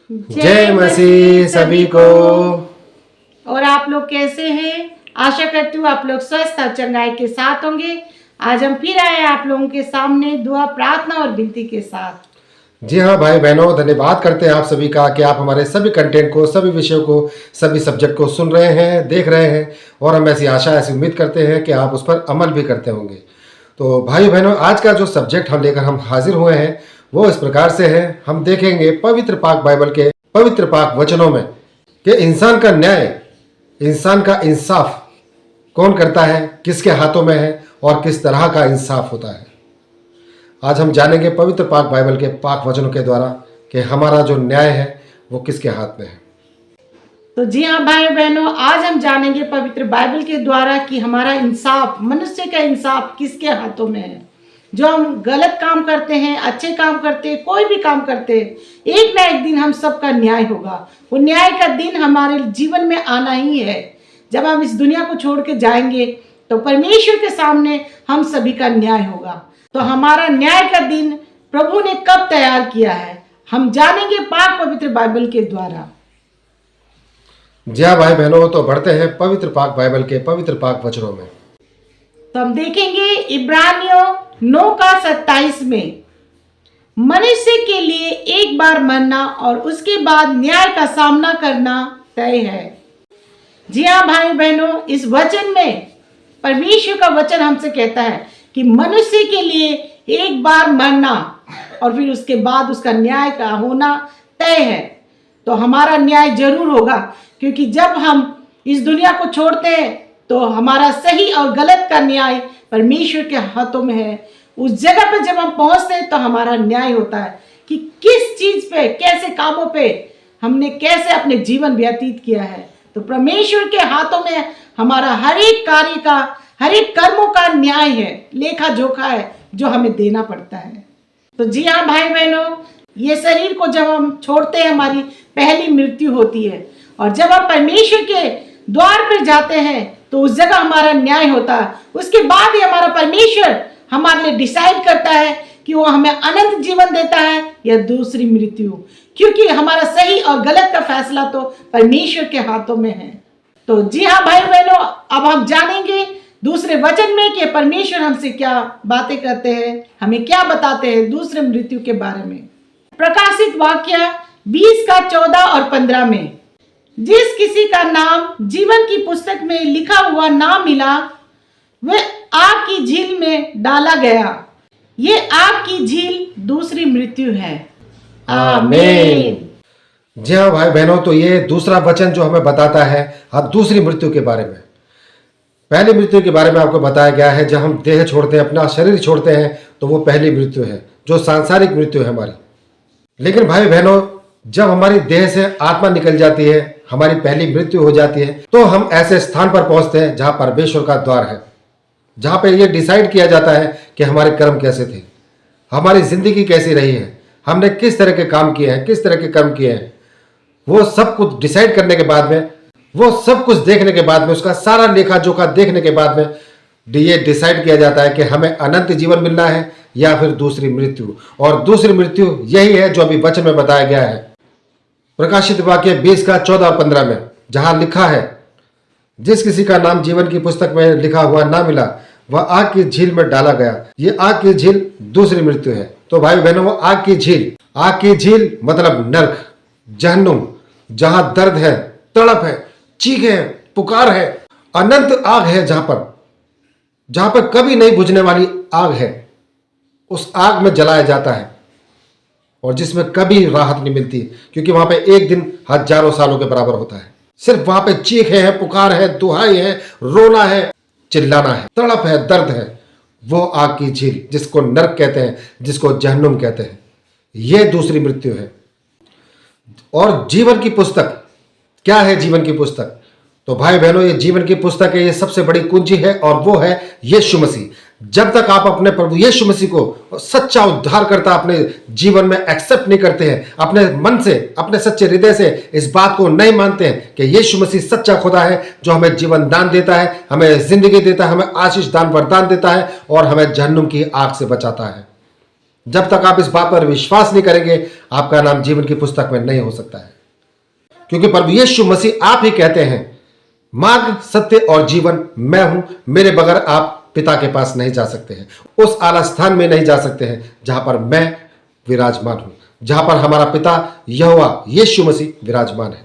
जय मसीह सभी को। और आप लोग कैसे हैं? आशा करती हूँ आप लोग स्वस्थ और चंगाई के साथ होंगे। आज हम फिर आए आप लोगों के सामने दुआ, प्रार्थना और विनती के साथ। जी हाँ भाई बहनों, धन्यवाद करते हैं आप सभी का कि आप हमारे सभी कंटेंट को, सभी विषयों को, सभी सब्जेक्ट को सुन रहे हैं, देख रहे हैं और हम ऐसी आशा, ऐसी उम्मीद करते हैं कि आप उस पर अमल भी करते होंगे। तो भाई बहनों, आज का जो सब्जेक्ट हम लेकर हम हाजिर हुए हैं वो इस प्रकार से है। हम देखेंगे पवित्र पाक बाइबल के पवित्र पाक वचनों में कि इंसान का न्याय, इंसान का इंसाफ कौन करता है, किसके हाथों में है और किस तरह का इंसाफ होता है। आज हम जानेंगे पवित्र पाक बाइबल के पाक वचनों के द्वारा कि हमारा जो न्याय है वो किसके हाथ में है। तो जी हाँ भाई बहनों, आज हम जानेंगे पवित्र बाइबल के द्वारा कि हमारा इंसाफ, मनुष्य का इंसाफ किसके हाथों में है। जो हम गलत काम करते हैं, अच्छे काम करते हैं, कोई भी काम करते हैं, एक ना एक दिन हम सबका न्याय होगा। वो न्याय का दिन हमारे जीवन में आना ही है। जब हम इस दुनिया को छोड़ के जाएंगे तो परमेश्वर के सामने हम सभी का न्याय होगा। तो हमारा न्याय का दिन प्रभु ने कब तैयार किया है, हम जानेंगे पाक पवित्र बाइबल के द्वारा। जी हाँ भाई बहनों, तो बढ़ते हैं पवित्र पाक बाइबल के पवित्र पाक वचनों में। तो हम देखेंगे इब्रानियों 9:27 में, मनुष्य के लिए एक बार मरना और उसके बाद न्याय का सामना करना तय है। जी हाँ भाई बहनों, इस वचन में परमेश्वर का वचन हमसे कहता है कि मनुष्य के लिए एक बार मरना और फिर उसके बाद उसका न्याय का होना तय है। तो हमारा न्याय जरूर होगा, क्योंकि जब हम इस दुनिया को छोड़ते हैं तो हमारा सही और गलत का न्याय परमेश्वर के हाथों में है। उस जगह पे जब हम पहुंचते हैं तो हमारा न्याय होता है कि किस चीज पे, कैसे कामों पे हमने कैसे अपने जीवन व्यतीत किया है। तो परमेश्वर के हाथों में हमारा हर एक कार्य का, हर एक कर्मों का न्याय है, लेखा जोखा है जो हमें देना पड़ता है। तो जी हाँ भाई बहनों, ये शरीर को जब हम छोड़ते हैं हमारी पहली मृत्यु होती है, और जब हम परमेश्वर के द्वार पर जाते हैं तो उस जगह हमारा न्याय होता है। उसके बाद ही हमारा परमेश्वर हमारे लिए डिसाइड करता है कि वो हमें अनंत जीवन देता है या दूसरी मृत्यु, क्योंकि हमारा सही और गलत का फैसला तो परमेश्वर के हाथों में है। तो जी हाँ भाई बहनों, अब हम जानेंगे दूसरे वचन में कि परमेश्वर हमसे क्या बातें करते हैं, हमें क्या बताते हैं दूसरे मृत्यु के बारे में। प्रकाशित वाक्य 20:14 और 15 में, जिस किसी का नाम जीवन की पुस्तक में लिखा हुआ ना मिला वह आग की झील में डाला गया। ये आग की झील दूसरी मृत्यु है। आमीन। जी हाँ भाई बहनों, तो ये दूसरा वचन जो हमें बताता है दूसरी मृत्यु के बारे में। पहली मृत्यु के बारे में आपको बताया गया है, जब हम देह छोड़ते हैं, अपना शरीर छोड़ते हैं, तो वो पहली मृत्यु है जो सांसारिक मृत्यु है हमारी। लेकिन भाई बहनों, जब हमारी देह से आत्मा निकल जाती है, हमारी पहली मृत्यु हो जाती है, तो हम ऐसे स्थान पर पहुंचते हैं जहां परमेश्वर का द्वार है, जहां पे ये डिसाइड किया जाता है कि हमारे कर्म कैसे थे, हमारी जिंदगी कैसी रही है, हमने किस तरह के काम किए हैं, किस तरह के कर्म किए हैं। वो सब कुछ डिसाइड करने के बाद में, वो सब कुछ देखने के बाद में, उसका सारा लेखा जोखा देखने के बाद में ये डिसाइड किया जाता है कि हमें अनंत जीवन मिलना है या फिर दूसरी मृत्यु। और दूसरी मृत्यु यही है जो अभी वचन में बताया गया है, प्रकाशित वाक्य 20:14 और 15 में, जहां लिखा है, जिस किसी का नाम जीवन की पुस्तक में लिखा हुआ ना मिला वह आग की झील में डाला गया। ये आग की झील दूसरी मृत्यु है। तो भाई बहनों, वो आग की झील मतलब नरक, जहन्नुम, जहां दर्द है, तड़प है, चीख है, पुकार है, अनंत आग है, जहां पर कभी नहीं बुझने वाली आग है। उस आग में जलाया जाता है और जिसमें कभी राहत नहीं मिलती, क्योंकि वहां पे एक दिन हजारों सालों के बराबर होता है। सिर्फ वहां पे चीखे है, पुकार है, दुहाई है, रोना है, चिल्लाना है, तड़प है, दर्द है। वो आग की झील जिसको नरक कहते हैं, जिसको जहन्नुम कहते हैं, ये दूसरी मृत्यु है। और जीवन की पुस्तक क्या है? जीवन की पुस्तक, तो भाई बहनों, ये जीवन की पुस्तक है, ये सबसे बड़ी कुंजी है और वो है यीशु मसीह। जब तक आप अपने प्रभु यीशु मसीह को सच्चा उद्धारकर्ता अपने जीवन में एक्सेप्ट नहीं करते हैं, अपने मन से, अपने सच्चे हृदय से इस बात को नहीं मानते हैं कि यीशु मसीह सच्चा खुदा है जो हमें जीवन दान देता है, हमें जिंदगी देता है, हमें आशीष दान वरदान देता है और हमें जहन्नुम की आग से बचाता है, जब तक आप इस बात पर विश्वास नहीं करेंगे, आपका नाम जीवन की पुस्तक में नहीं हो सकता है। क्योंकि प्रभु यीशु मसीह आप ही कहते हैं, मार्ग, सत्य और जीवन मैं हूं, मेरे बगैर आप पिता के पास नहीं जा सकते हैं, उस आला स्थान में नहीं जा सकते हैं जहां पर मैं विराजमान हूं, जहां पर हमारा पिता यहोवा यीशु मसीह विराजमान है।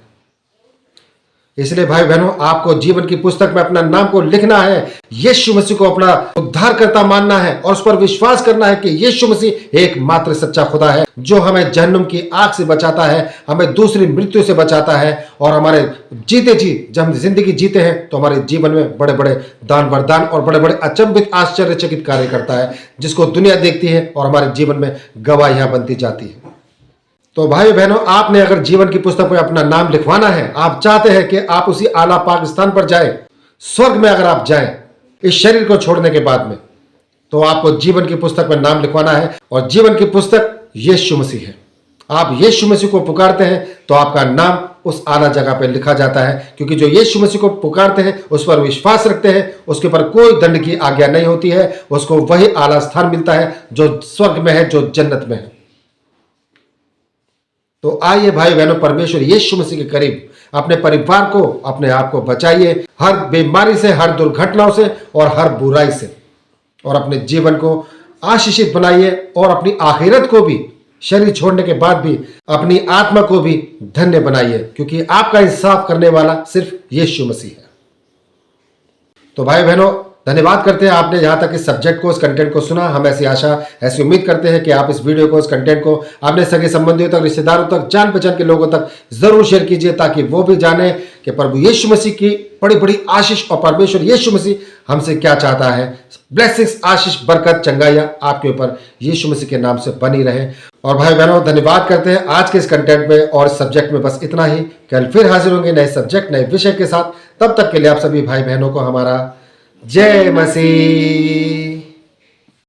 इसलिए भाई बहनों, आपको जीवन की पुस्तक में अपना नाम को लिखना है, यीशु मसीह को अपना उद्धारकर्ता मानना है और उस पर विश्वास करना है कि यीशु मसीह एकमात्र सच्चा खुदा है, जो हमें जहन्नुम की आग से बचाता है, हमें दूसरी मृत्यु से बचाता है और हमारे जीते जी जब हम जिंदगी जीते हैं तो हमारे जीवन में बड़े बड़े दान वरदान और बड़े बड़े अचंभित आश्चर्यचकित कार्य करता है, जिसको दुनिया देखती है और हमारे जीवन में गवाहियां बनती जाती है। तो भाई बहनों, आपने अगर जीवन की पुस्तक में अपना नाम लिखवाना है, आप चाहते हैं कि आप उसी आला पाक स्थान पर जाएं, स्वर्ग में अगर आप जाएं इस शरीर को छोड़ने के बाद में, तो आपको जीवन की पुस्तक में नाम लिखवाना है और जीवन की पुस्तक यीशु मसीह है। आप यीशु मसीह को पुकारते हैं तो आपका नाम उस आला जगह पर लिखा जाता है, क्योंकि जो यीशु मसीह को पुकारते हैं, उस पर विश्वास रखते हैं, उसके ऊपर कोई दंड की आज्ञा नहीं होती है, उसको वही आला स्थान मिलता है जो स्वर्ग में है, जो जन्नत में है। तो आइए भाई बहनों, परमेश्वर यीशु मसीह के करीब अपने परिवार को, अपने आप को बचाइए हर बीमारी से, हर दुर्घटनाओं से और हर बुराई से, और अपने जीवन को आशीषित बनाइए और अपनी आखिरत को भी, शरीर छोड़ने के बाद भी अपनी आत्मा को भी धन्य बनाइए, क्योंकि आपका इंसाफ करने वाला सिर्फ यीशु मसीह है। तो भाई बहनों, धन्यवाद करते हैं आपने यहाँ तक इस सब्जेक्ट को, इस कंटेंट को सुना। हम ऐसी आशा, ऐसी उम्मीद करते हैं कि आप इस वीडियो को, इस कंटेंट को अपने सगे संबंधियों तक, रिश्तेदारों तक, जान पहचान के लोगों तक जरूर शेयर कीजिए, ताकि वो भी जाने कि प्रभु यीशु मसीह की बड़ी बड़ी आशीष और परमेश्वर यीशु मसीह हमसे क्या चाहता है। ब्लेसिंग्स, आशीष, बरकत, चंगाइयां आपके ऊपर यीशु मसीह के नाम से बनी रहे। और भाई बहनों, धन्यवाद करते हैं आज के इस कंटेंट में और सब्जेक्ट में बस इतना ही। कल फिर हाजिर होंगे नए सब्जेक्ट, नए विषय के साथ। तब तक के लिए आप सभी भाई बहनों को हमारा जय मसीह।